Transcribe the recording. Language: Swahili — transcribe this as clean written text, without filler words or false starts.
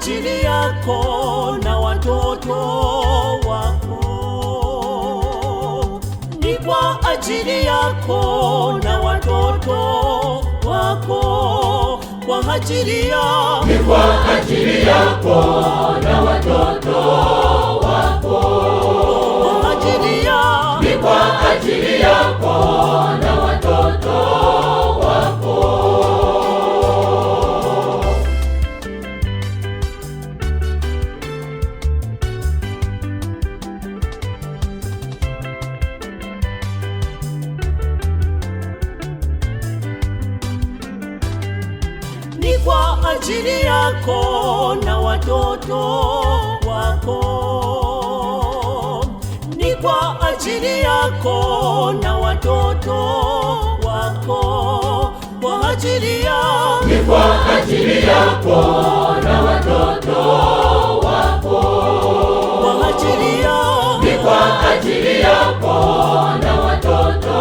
ajili yako na watoto wako, ni kwa ajili yako na watoto wako, kwa ajili yako, ni kwa ajili yako na watoto wako, kwa ajili yako, ni kwa ajili yako na watoto wako. Ni kwa ajili yako na watoto wako, ni kwa ajili yako na watoto wako, kwa ajili yako, ni kwa ajili yako na watoto wako, kwa ajili yako, ni kwa ajili yako na watoto